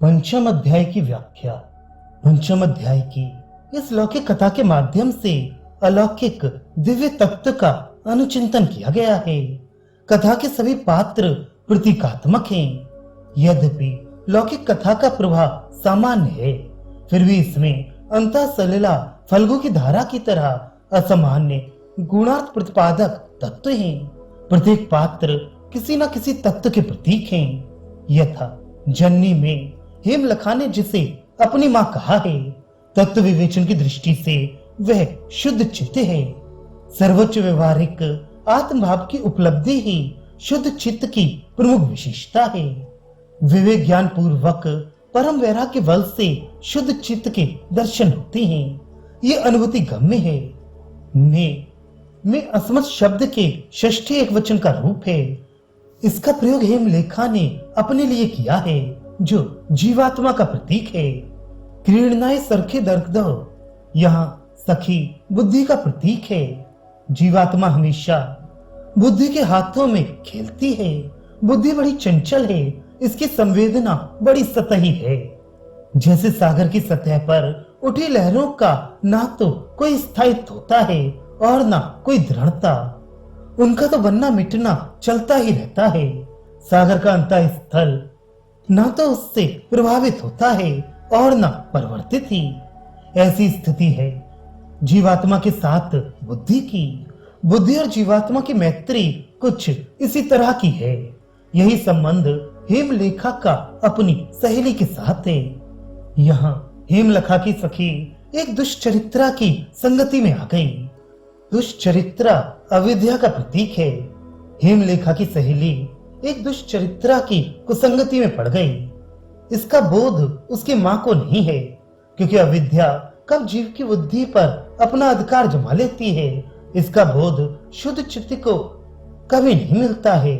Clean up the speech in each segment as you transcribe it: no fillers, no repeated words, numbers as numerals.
पंचम अध्याय की व्याख्या। पंचम अध्याय की इस लौकिक कथा के माध्यम से अलौकिक दिव्य तत्व का अनुचिंतन किया गया है। कथा के सभी पात्र प्रतीकात्मक हैं। यद्यपि लौकिक कथा का प्रभाव सामान्य है, फिर भी इसमें अंतः सलिला फल्गु की धारा की तरह असामान्य गुणार्थ प्रतिपादक तत्व हैं। प्रत्येक पात्र किसी न किसी तत्व के प्रतीक हैं। यथा जन्नी में हेमलखा ने जिसे अपनी मां कहा है, तत्व विवेचन की दृष्टि से वह शुद्ध चित्त है। सर्वोच्च व्यवहारिक आत्मभाव की उपलब्धि ही शुद्ध चित्त की प्रमुख विशेषता है। विवेक ज्ञान पूर्वक परम वैराग्य के बल से शुद्ध चित्त के दर्शन होते हैं। ये अनुभूति गम्य है। में अस्मत् शब्द के षष्ठी एक वचन का रूप है। इसका प्रयोग हेमलेखा ने अपने लिए किया है, जो जीवात्मा का प्रतीक है। क्रीड़नाए सरखे दर्द यहाँ सखी बुद्धि का प्रतीक है। जीवात्मा हमेशा बुद्धि के हाथों में खेलती है। बुद्धि बड़ी चंचल है, इसकी संवेदना बड़ी सतही है। जैसे सागर की सतह पर उठी लहरों का ना तो कोई स्थायित्व होता है और ना कोई दृढ़ता, उनका तो बनना मिटना चलता ही रहता है। सागर का अंतः स्थल ना तो उससे प्रभावित होता है और ना परिवर्तित ही। ऐसी स्थिति है जीवात्मा के साथ बुद्धि की। बुद्धि और जीवात्मा की मैत्री कुछ इसी तरह की है। यही संबंध हेमलेखा का अपनी सहेली के साथ है। यहाँ हेमलेखा की सखी एक दुष्चरित्रा की संगति में आ गई। दुष्चरित्रा अविद्या का प्रतीक है। हेमलेखा की सहेली एक दुष्चरित्रा की कुसंगति में पड़ गई। इसका बोध उसकी मां को नहीं है, क्योंकि अविद्या कब जीव की बुद्धि पर अपना अधिकार जमा लेती है, इसका बोध शुद्ध चित्त को कभी नहीं मिलता है।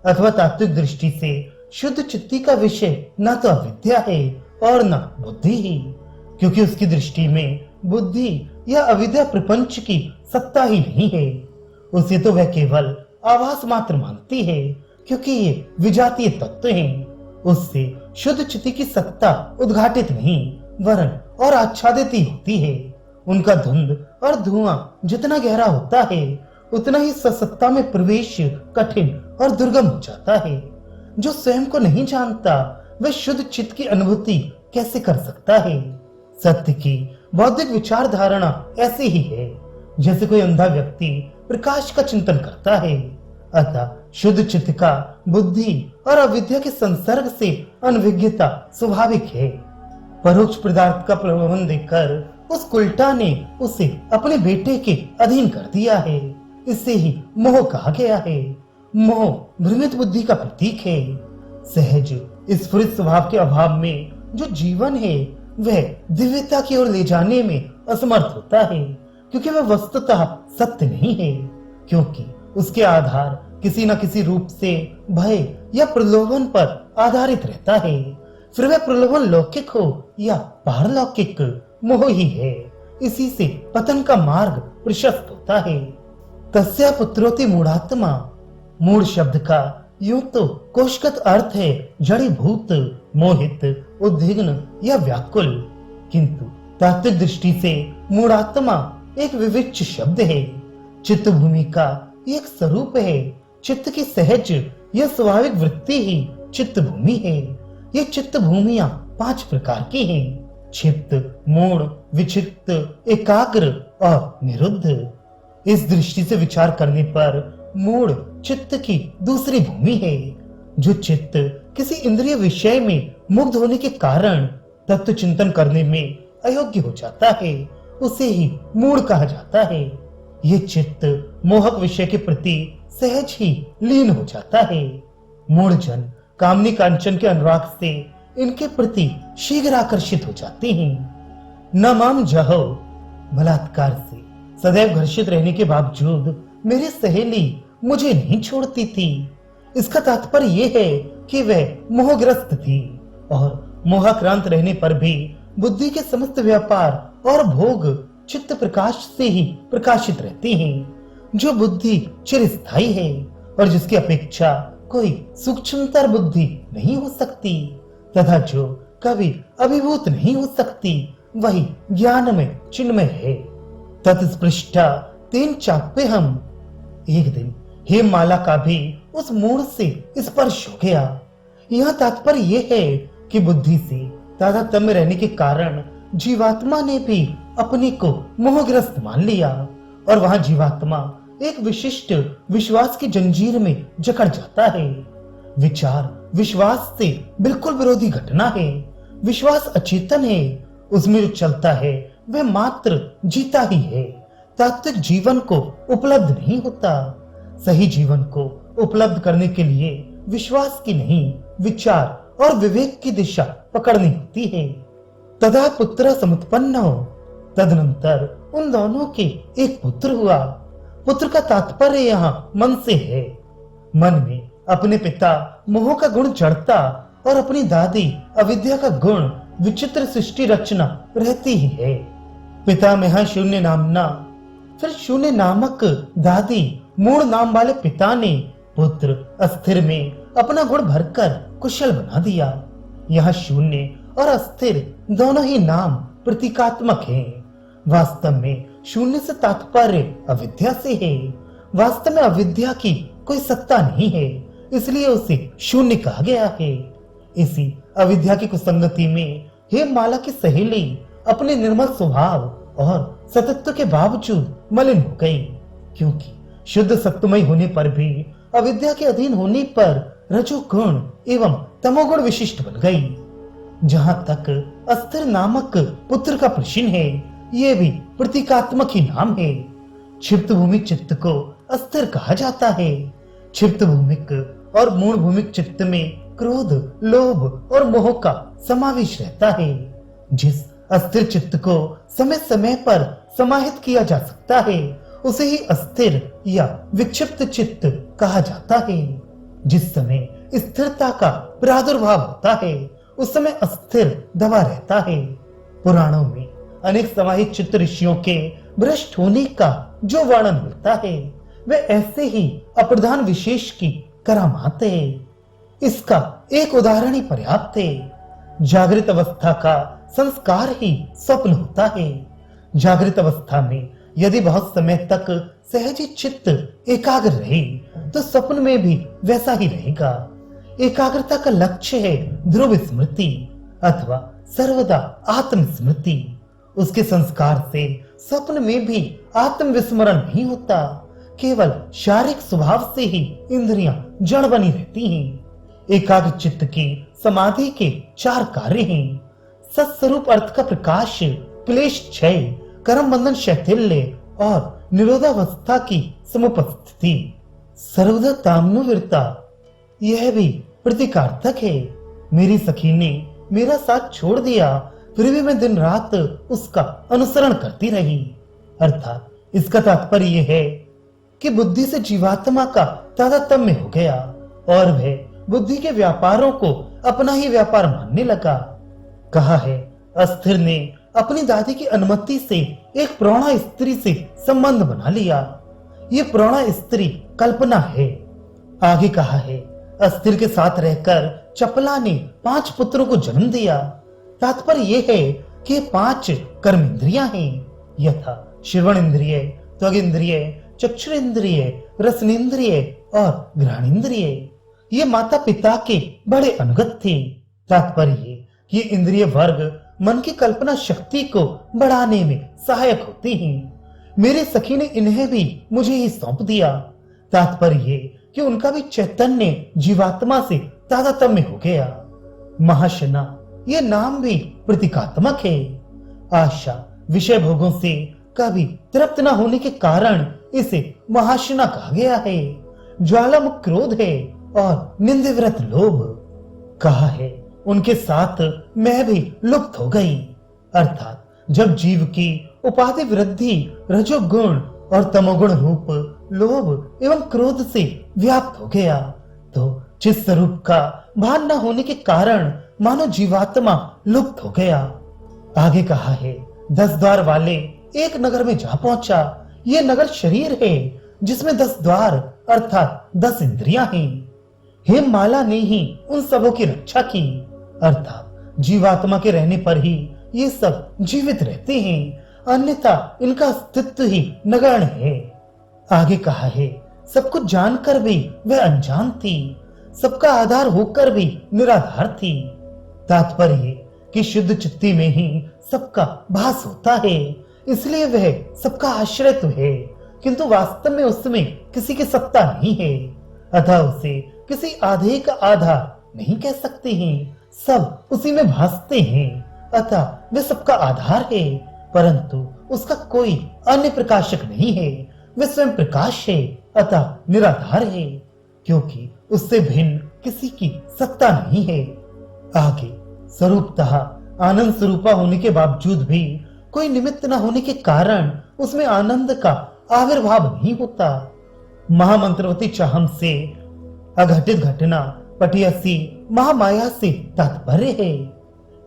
अथवा तात्विक दृष्टि से शुद्ध चित्ती का विषय न तो अविद्या है और न बुद्धि ही, क्योंकि उसकी दृष्टि में बुद्धि या अविद्या प्रपंच की सत्ता ही नहीं है। उसे तो वह केवल आभास मात्र मानती है, क्योंकि ये विजातीय तत्व हैं। उससे शुद्ध चित्ती की सत्ता उद्घाटित नहीं वरन और आच्छादित ही होती है। उनका धुंध और धुआं जितना गहरा होता है, उतना ही सत्ता में प्रवेश कठिन और दुर्गम हो जाता है। जो स्वयं को नहीं जानता वह शुद्ध चित्त की अनुभूति कैसे कर सकता है। सत्य की बौद्धिक विचार धारणा ऐसे ही है जैसे कोई अंधा व्यक्ति प्रकाश का चिंतन करता है। अतः शुद्ध चित्त का बुद्धि और अविद्या के संसर्ग से अनभिज्ञता स्वाभाविक है। परोक्ष पदार्थ का प्रलोभन देकर उस कुल्टा ने उसे अपने बेटे के अधीन कर दिया है। इसे ही मोह कहा गया है। मोह भ्रमित बुद्धि का प्रतीक है। सहज स्फुरित स्वभाव के अभाव में जो जीवन है वह दिव्यता की ओर ले जाने में असमर्थ होता है, क्योंकि वह वस्तुतः सत्य नहीं है। क्योंकि उसके आधार किसी न किसी रूप से भय या प्रलोभन पर आधारित रहता है। फिर वह प्रलोभन लौकिक हो या पारलौकिक, मोह ही है। इसी से पतन का मार्ग प्रशस्त होता है। तस्या पुत्रोति मूढ़ात्मा। मूढ़ शब्द का यूं तो कोशगत अर्थ है जड़ीभूत, मोहित, उद्विग्न या व्याकुल, किंतु तात्विक दृष्टि से मूढ़ात्मा एक विविच्य शब्द है। चित्त भूमि का एक स्वरूप है। चित्त की सहज यह स्वाभाविक वृत्ति ही चित्त भूमि है। ये चित्त भूमियां 5 प्रकार की हैं: क्षिप्त, मूढ़, विक्षिप्त, एकाग्र और निरुद्ध। इस दृष्टि से विचार करने पर मूढ़ चित्त की दूसरी भूमि है। जो चित्त किसी इंद्रिय विषय में मुग्ध होने के कारण तत्व चिंतन करने में अयोग्य हो जाता है, उसे ही मूढ़ कहा जाता है। ये चित्त मोहक विषय के प्रति सहज ही लीन हो जाता है। मूढ़ जन कामनी कांचन के अनुराग से इनके प्रति शीघ्र आकर्षित हो जाते हैं। न माम जहो, बलात्कार से सदैव घर्षित रहने के बावजूद मेरी सहेली मुझे नहीं छोड़ती थी। इसका तात्पर्य यह है कि वह मोहग्रस्त थी और मोहाक्रांत रहने पर भी बुद्धि के समस्त व्यापार और भोग चित्त प्रकाश से ही प्रकाशित रहती हैं। जो बुद्धि चिरस्थायी है और जिसकी अपेक्षा कोई सूक्ष्मतर बुद्धि नहीं हो सकती, तथा जो कभी अभिभूत नहीं हो सकती, वही ज्ञान में चिन्मय है। तत्स्पृष्टा तेन चाप्य हम। एक दिन हेममाला का भी उस मूड से स्पर्श हो गया। यह तात्पर्य यह है कि बुद्धि से तादात्म्य रहने के कारण जीवात्मा ने भी अपने को मोहग्रस्त मान लिया और वहां जीवात्मा एक विशिष्ट विश्वास की जंजीर में जकड़ जाता है। विचार विश्वास से बिल्कुल विरोधी घटना है। विश्वास अचेतन है, उसमें जो चलता है वह मात्र जीता ही है, तात्विक जीवन को उपलब्ध नहीं होता। सही जीवन को उपलब्ध करने के लिए विश्वास की नहीं, विचार और विवेक की दिशा पकड़नी होती है। तदा पुत्र समुत्पन्न हो। तदनंतर उन दोनों के एक पुत्र हुआ। पुत्र का तात्पर्य यहाँ मन से है। मन में अपने पिता मोह का गुण जड़ता और अपनी दादी अविद्या का गुण विचित्र सृष्टि रचना रहती ही है। पिता में है शून्य नामना, फिर शून्य नामक दादी मूल नाम वाले पिता ने पुत्र अस्थिर में अपना गुण भरकर कुशल बना दिया। यह शून्य और अस्थिर दोनों ही नाम प्रतीकात्मक हैं। वास्तव में शून्य से तात्पर्य अविद्या से है। वास्तव में अविद्या की कोई सत्ता नहीं है, इसलिए उसे शून्य कहा गया है। इसी अविद्या की कुसंगति में हेममाला की सहेली अपने निर्मल स्वभाव और सतत्व के बावजूद मलिन हो गई, क्योंकि शुद्ध सत्वमय होने पर भी अविद्या के अधीन होने पर रजोगुण एवं तमोगुण विशिष्ट बन गई। जहां तक अस्थिर नामक पुत्र का प्रश्न है, ये भी प्रतीकात्मक ही नाम है। क्षिप्त भूमिक चित्त को अस्थिर कहा जाता है। क्षिप्त भूमिक और मूल भूमिक चित्त में क्रोध, लोभ और मोह का समावेश रहता है। जिस अस्थिर चित्त को समय समय पर समाहित किया जा सकता है, उसे ही अस्थिर या विक्षिप्त चित्त कहा जाता है। जिस समय स्थिरता का प्रादुर्भाव होता है, उस समय अस्थिर दबा रहता है। पुराणों में अनेक समाहित चित्त ऋषियों के भ्रष्ट होने का जो वर्णन मिलता है, वह ऐसे ही अप्रधान विशेष की करामात है। इसका एक उदाहरण ही पर्याप्त है। जागृत अवस्था का संस्कार ही स्वप्न होता है। जागृत अवस्था में यदि बहुत समय तक सहज चित्त एकाग्र रहे, तो स्वप्न में भी वैसा ही रहेगा। एकाग्रता का लक्ष्य है ध्रुव स्मृति अथवा सर्वदा आत्म स्मृति। उसके संस्कार से स्वप्न में भी आत्म विस्मरण नहीं होता। केवल शारीरिक स्वभाव से ही इंद्रियां जड़ बनी रहती हैं। एकाग्र चित्त की समाधि के 4 कार्य हैं: सत्स्वरूप अर्थ का प्रकाश, क्लेश क्षय, कर्म बंधन शैथिल्य और निरोधावस्था की समुपस्थिति। सर्वदा तामनुवीरता, यह भी प्रतीकार्थक है। मेरी सखी ने मेरा साथ छोड़ दिया, फिर भी मैं दिन रात उसका अनुसरण करती रही। अर्थात इसका तात्पर्य यह है कि बुद्धि से जीवात्मा का तादात्म्य हो गया और वह बुद्धि के व्यापारों को अपना ही व्यापार मानने लगा। कहा है, अस्थिर ने अपनी दादी की अनुमति से एक प्रौढ़ा स्त्री से संबंध बना लिया। ये प्रौढ़ा स्त्री कल्पना है। आगे कहा है, अस्थिर के साथ रहकर चपला ने 5 पुत्रों को जन्म दिया। तात्पर्य यह है कि 5 कर्म इंद्रियां हैं, यथा श्रवण इंद्रिय, त्वग इंद्रिय, चक्षु इंद्रिय, रसनेन्द्रिय और घ्राण इंद्रिय। ये माता पिता के बड़े अनुगत थे। तात्पर्य ये इंद्रिय वर्ग मन की कल्पना शक्ति को बढ़ाने में सहायक होते हैं। मेरे सखी ने इन्हें भी मुझे ही सौंप दिया। तात्पर्य कि उनका भी चैतन्य जीवात्मा से तादात्म्य हो गया। महाशना, ये नाम भी प्रतीकात्मक है। आशा विषय भोगों से कभी तृप्त न होने के कारण इसे महाशना कहा गया है। ज्वालामुख क्रोध है और निंदव्रत लोभ। कहा है, उनके साथ मैं भी लुप्त हो गई। अर्थात जब जीव की उपाधि वृद्धि रजोगुण और तमोगुण रूप लोभ एवं क्रोध से व्याप्त हो गया, तो चित स्वरूप का भान न होने के कारण मानो जीवात्मा लुप्त हो गया। आगे कहा है, 10 द्वार वाले एक नगर में जा पहुंचा। ये नगर शरीर है जिसमें 10 द्वार अर्थात 10 इंद्रियां हैं। हेममाला ने ही उन सबों की रक्षा की, अर्थात जीवात्मा के रहने पर ही ये सब जीवित रहते हैं, अन्यथा इनका अस्तित्व ही नगण्य है। आगे कहा है, सब कुछ जानकर भी वह अनजान थी, सबका आधार होकर भी निराधार थी। तात्पर्य कि शुद्ध चित्ती में ही सबका भास होता है, इसलिए वह सबका आश्रय तो है, किंतु वास्तव में उसमें किसी की सत्ता नहीं है, अतः उसे किसी आधे का आधार नहीं कह सकते हैं। सब उसी में भासते हैं, अतः वह सबका आधार है, परंतु उसका कोई अन्य प्रकाशक नहीं है। वह स्वयं प्रकाश है, अतः निराधार है, क्योंकि उससे भिन्न किसी की सत्ता नहीं है। आगे स्वरूपतः आनंद स्वरूपा होने के बावजूद भी कोई निमित्त न होने के कारण उसमें आनंद का आविर्भाव नहीं होता। महामंत्रवती चाहम से अघटित घटना पटियसी महामाया से तात्पर्य है।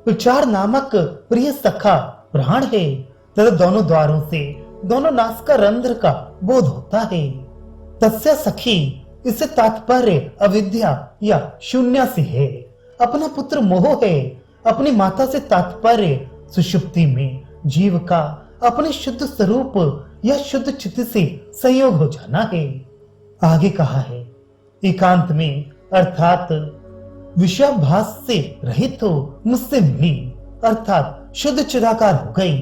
प्रचार नामक प्रिय सखा प्राण है, तथा दोनों द्वारों से दोनों नासिका रंध्र का बोध होता है। तस्य सखी, इससे तात्पर्य अविद्या या शून्य से है। अपना पुत्र मोह है। अपनी माता से तात्पर्य सुषुप्ति में जीव का अपने शुद्ध स्वरूप या शुद्ध चित्त से संयोग हो जाना है। आगे कहा है, एकांत में अर्थात विषयाभास से रहित हो मुझसे मिली, अर्थात शुद्ध चिदाकार हो गई।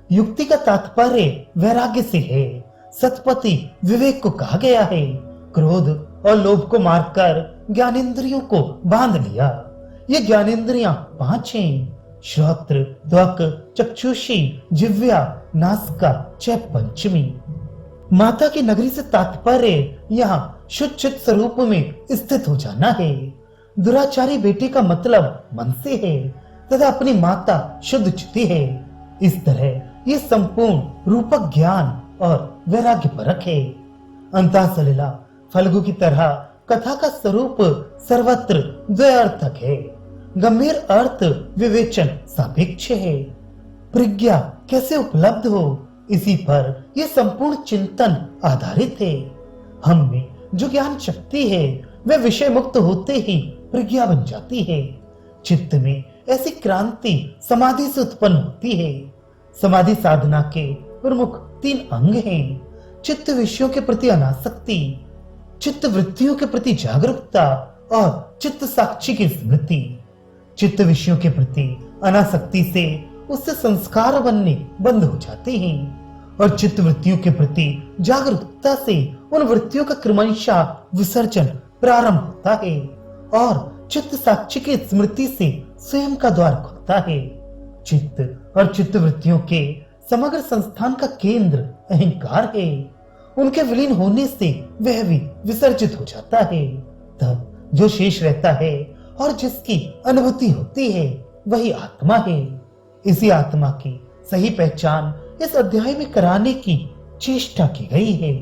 युक्ति का तात्पर्य वैराग्य से है। सतपति विवेक को कहा गया है। क्रोध और लोभ को मारकर ज्ञानेंद्रियों को बांध लिया। ये ज्ञानेंद्रियां 5 हैं, श्रोत्र, त्वक, चक्षुषी, जिह्वा, नासिका, च पंचमी। माता की नगरी से तात्पर्य यहाँ शुद्ध चित्त स्वरूप में स्थित हो जाना है। दुराचारी बेटे का मतलब मन से है, तथा अपनी माता शुद्ध चित्ती है। इस तरह ये संपूर्ण रूपक ज्ञान और वैराग्य परक है। अंतःसलिला फल्गु की तरह कथा का स्वरूप सर्वत्र द्वयार्थक है। गंभीर अर्थ विवेचन सापेक्ष है। प्रज्ञा कैसे उपलब्ध हो, इसी पर यह संपूर्ण चिंतन आधारित है। हम में जो ज्ञान शक्ति है वह विषय मुक्त होते ही प्रज्ञा बन जाती है। चित्त में ऐसी क्रांति समाधि से उत्पन्न होती है। समाधि साधना के प्रमुख 3 अंग हैं, चित्त विषयों के प्रति अनासक्ति, चित्त वृत्तियों के प्रति जागरूकता और चित्त साक्षी की स्मृति। चित्त विषयों के प्रति अनासक्ति से उससे संस्कार बनने बंद हो जाते हैं, और चित्त वृत्तियों के प्रति जागरूकता से उन वृत्तियों का क्रमशः विसर्जन प्रारंभ होता है, और चित्त साक्षी की स्मृति से स्वयं का द्वार खुलता है। चित्त और चित्त वृत्तियों के समग्र संस्थान का केंद्र अहंकार है। उनके विलीन होने से वह भी विसर्जित हो जाता है। तब जो शेष रहता है और जिसकी अनुभूति होती है वही आत्मा है। इसी आत्मा की सही पहचान इस अध्याय में कराने की चेष्टा की गई है।